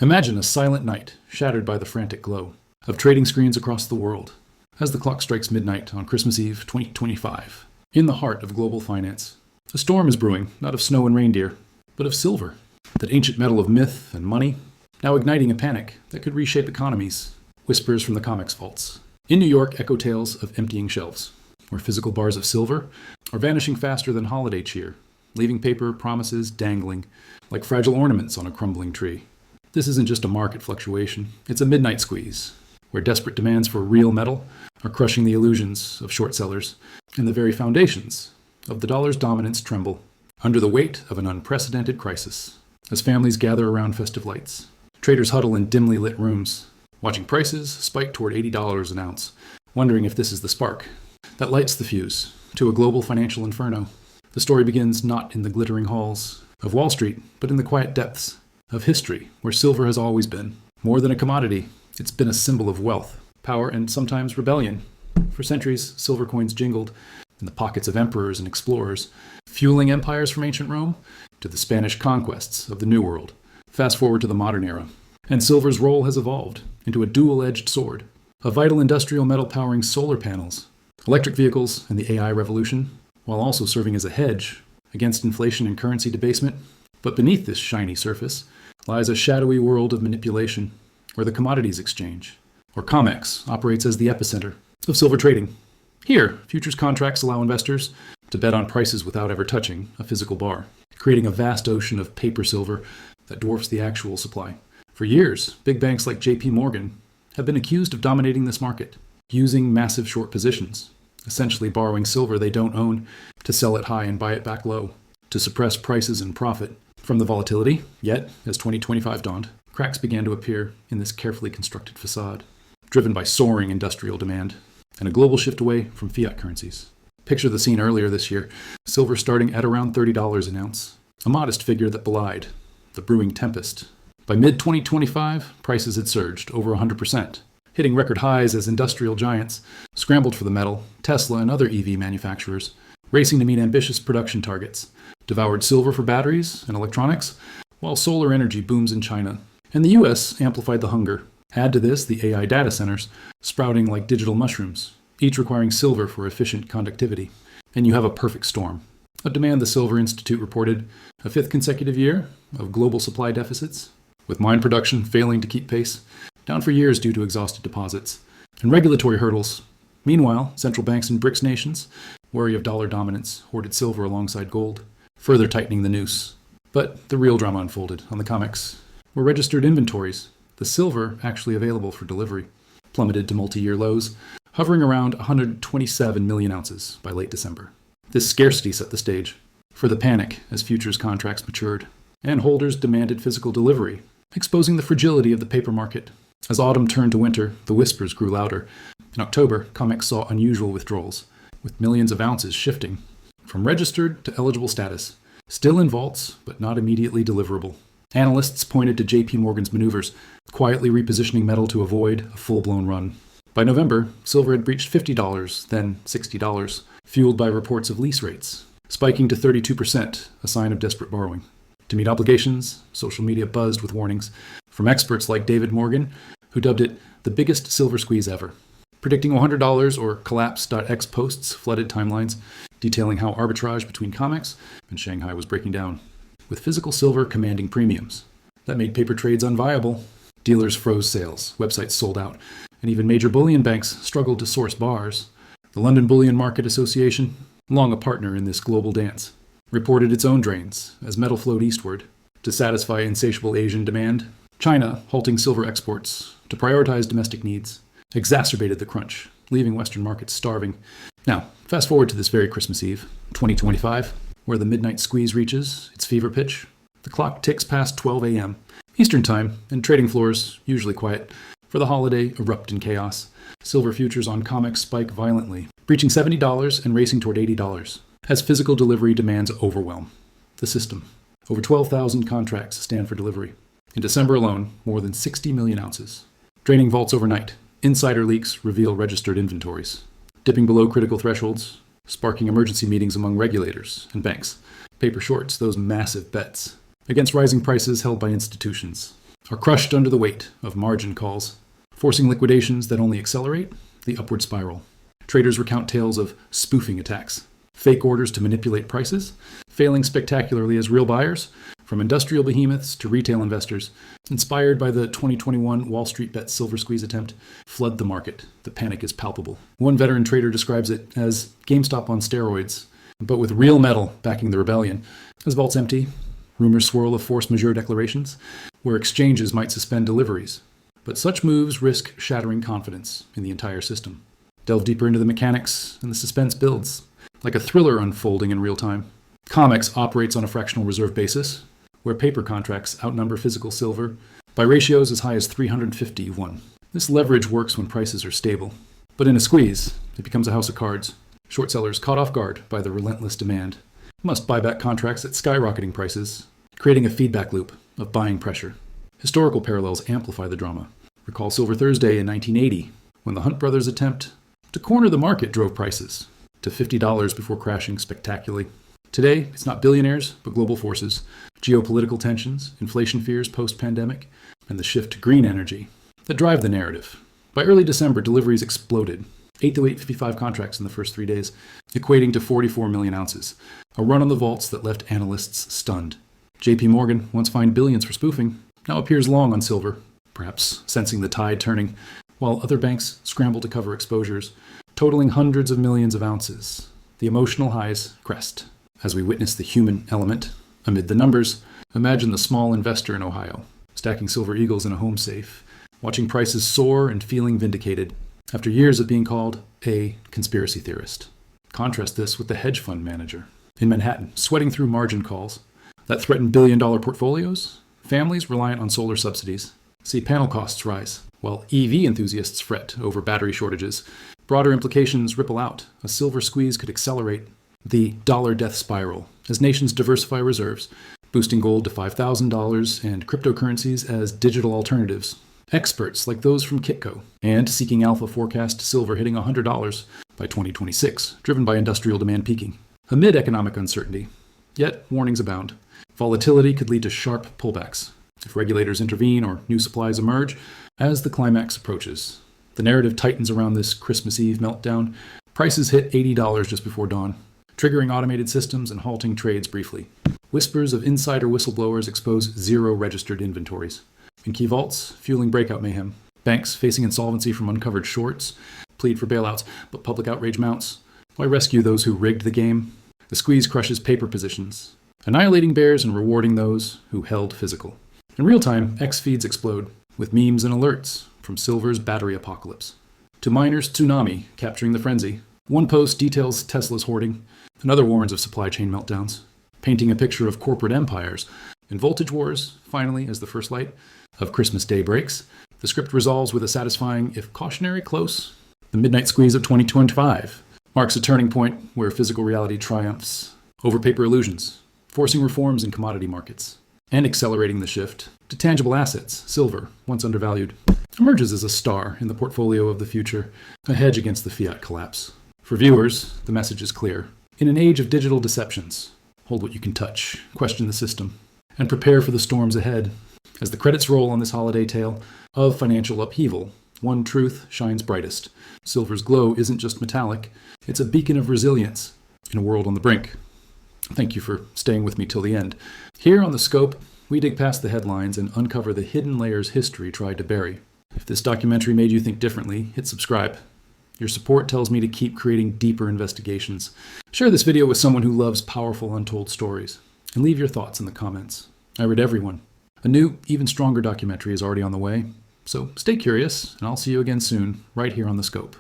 Imagine a silent night shattered by the frantic glow of trading screens across the world as the clock strikes midnight on Christmas Eve 2025. In the heart of global finance, a storm is brewing, not of snow and reindeer, but of silver, that ancient metal of myth and money, now igniting a panic that could reshape economies. Whispers from the COMEX vaults. In New York echo tales of emptying shelves, where physical bars of silver are vanishing faster than holiday cheer, leaving paper promises dangling like fragile ornaments on a crumbling tree. This isn't just a market fluctuation, it's a midnight squeeze, where desperate demands for real metal are crushing the illusions of short sellers, and the very foundations of the dollar's dominance tremble under the weight of an unprecedented crisis. As families gather around festive lights, traders huddle in dimly lit rooms, watching prices spike toward $80 an ounce, wondering if this is the spark that lights the fuse to a global financial inferno. The story begins not in the glittering halls of Wall Street, but in the quiet depths of history, where silver has always been. More than a commodity, it's been a symbol of wealth, power, and sometimes rebellion. For centuries, silver coins jingled in the pockets of emperors and explorers, fueling empires from ancient Rome to the Spanish conquests of the New World. Fast forward to the modern era, and silver's role has evolved into a dual-edged sword, a vital industrial metal powering solar panels, electric vehicles, and the AI revolution, while also serving as a hedge against inflation and currency debasement. But beneath this shiny surface lies a shadowy world of manipulation, where the commodities exchange, or COMEX, operates as the epicenter of silver trading. Here, futures contracts allow investors to bet on prices without ever touching a physical bar, creating a vast ocean of paper silver that dwarfs the actual supply. For years, big banks like JP Morgan have been accused of dominating this market, using massive short positions, essentially borrowing silver they don't own to sell it high and buy it back low, to suppress prices and profit from the volatility. Yet, as 2025 dawned, cracks began to appear in this carefully constructed facade, driven by soaring industrial demand and a global shift away from fiat currencies. Picture the scene earlier this year, silver starting at around $30 an ounce, a modest figure that belied the brewing tempest. By mid-2025, prices had surged over 100%, hitting record highs as industrial giants scrambled for the metal. Tesla and other EV manufacturers, racing to meet ambitious production targets, devoured silver for batteries and electronics, while solar energy booms in China. And the US amplified the hunger. Add to this the AI data centers, sprouting like digital mushrooms, each requiring silver for efficient conductivity. And you have a perfect storm. A demand the Silver Institute reported a fifth consecutive year of global supply deficits, with mine production failing to keep pace, down for years due to exhausted deposits, and regulatory hurdles. Meanwhile, central banks in BRICS nations, wary of dollar dominance, hoarded silver alongside gold, further tightening the noose. But the real drama unfolded on the COMEX, where registered inventories, the silver actually available for delivery, plummeted to multi-year lows, hovering around 127 million ounces by late December. This scarcity set the stage for the panic as futures contracts matured, and holders demanded physical delivery, exposing the fragility of the paper market. As autumn turned to winter, the whispers grew louder. In October, COMEX saw unusual withdrawals, with millions of ounces shifting from registered to eligible status, still in vaults, but not immediately deliverable. Analysts pointed to JP Morgan's maneuvers, quietly repositioning metal to avoid a full-blown run. By November, silver had breached $50, then $60, fueled by reports of lease rates, spiking to 32%, a sign of desperate borrowing. To meet obligations, social media buzzed with warnings from experts like David Morgan, who dubbed it the biggest silver squeeze ever, predicting $100 or collapse.x posts flooded timelines, detailing how arbitrage between COMEX and Shanghai was breaking down, with physical silver commanding premiums. That made paper trades unviable. Dealers froze sales, websites sold out, and even major bullion banks struggled to source bars. The London Bullion Market Association, long a partner in this global dance, reported its own drains as metal flowed eastward to satisfy insatiable Asian demand. China, halting silver exports to prioritize domestic needs, exacerbated the crunch, leaving Western markets starving. Now, fast forward to this very Christmas Eve, 2025, where the midnight squeeze reaches its fever pitch. The clock ticks past 12 a.m. Eastern Time, and trading floors, usually quiet, for the holiday erupt in chaos. Silver futures on COMEX spike violently, breaching $70 and racing toward $80, as physical delivery demands overwhelm the system. Over 12,000 contracts stand for delivery. In December alone, more than 60 million ounces. Draining vaults overnight, insider leaks reveal registered inventories, dipping below critical thresholds, sparking emergency meetings among regulators and banks. Paper shorts, those massive bets, against rising prices held by institutions. are crushed under the weight of margin calls, forcing liquidations that only accelerate the upward spiral. Traders recount tales of spoofing attacks, fake orders to manipulate prices, failing spectacularly as real buyers, from industrial behemoths to retail investors, inspired by the 2021 Wall Street bet silver squeeze attempt, flood the market. The panic is palpable. One veteran trader describes it as GameStop on steroids, but with real metal backing the rebellion. As vaults empty, rumors swirl of force majeure declarations, where exchanges might suspend deliveries. But such moves risk shattering confidence in the entire system. Delve deeper into the mechanics, and the suspense builds, like a thriller unfolding in real time. COMEX operates on a fractional reserve basis, where paper contracts outnumber physical silver by ratios as high as 350:1. This leverage works when prices are stable, but in a squeeze, it becomes a house of cards. Short sellers, caught off guard by the relentless demand, must buy back contracts at skyrocketing prices, creating a feedback loop of buying pressure. Historical parallels amplify the drama. Recall Silver Thursday in 1980, when the Hunt brothers' attempt to corner the market drove prices to $50 before crashing spectacularly. Today, it's not billionaires, but global forces, geopolitical tensions, inflation fears post-pandemic, and the shift to green energy that drive the narrative. By early December, deliveries exploded. 8 to 855 contracts in the first 3 days, equating to 44 million ounces. A run on the vaults that left analysts stunned. JP Morgan, once fined billions for spoofing, now appears long on silver, perhaps sensing the tide turning, while other banks scramble to cover exposures, totaling hundreds of millions of ounces. The emotional highs crest. As we witness the human element amid the numbers, imagine the small investor in Ohio, stacking silver eagles in a home safe, watching prices soar and feeling vindicated after years of being called a conspiracy theorist. Contrast this with the hedge fund manager in Manhattan, sweating through margin calls that threaten billion-dollar portfolios. Families reliant on solar subsidies see panel costs rise, while EV enthusiasts fret over battery shortages. Broader implications ripple out. A silver squeeze could accelerate the dollar death spiral as nations diversify reserves, boosting gold to $5,000 and cryptocurrencies as digital alternatives. Experts like those from Kitco and Seeking Alpha forecast silver hitting $100 by 2026, driven by industrial demand peaking. Amid economic uncertainty, yet warnings abound. Volatility could lead to sharp pullbacks if regulators intervene or new supplies emerge as the climax approaches. The narrative tightens around this Christmas Eve meltdown. Prices hit $80 just before dawn, triggering automated systems and halting trades briefly. Whispers of insider whistleblowers expose zero registered inventories. In key vaults, fueling breakout mayhem. Banks facing insolvency from uncovered shorts plead for bailouts, but public outrage mounts. Why rescue those who rigged the game? The squeeze crushes paper positions, annihilating bears and rewarding those who held physical. In real time, X feeds explode, with memes and alerts from silver's battery apocalypse to miners' tsunami capturing the frenzy. One post details Tesla's hoarding, another warns of supply chain meltdowns, painting a picture of corporate empires. In voltage wars, finally, as the first light of Christmas Day breaks, the script resolves with a satisfying, if cautionary, close. The midnight squeeze of 2025 marks a turning point where physical reality triumphs over paper illusions, forcing reforms in commodity markets and accelerating the shift to tangible assets. Silver, once undervalued, emerges as a star in the portfolio of the future, a hedge against the fiat collapse. For viewers, the message is clear. In an age of digital deceptions, hold what you can touch, question the system, and prepare for the storms ahead. As the credits roll on this holiday tale of financial upheaval, one truth shines brightest. Silver's glow isn't just metallic, it's a beacon of resilience in a world on the brink. Thank you for staying with me till the end. Here on The Scope, we dig past the headlines and uncover the hidden layers history tried to bury. If this documentary made you think differently, hit subscribe. Your support tells me to keep creating deeper investigations. Share this video with someone who loves powerful, untold stories. And leave your thoughts in the comments. I read every one. A new, even stronger documentary is already on the way. So stay curious, and I'll see you again soon, right here on The Scope.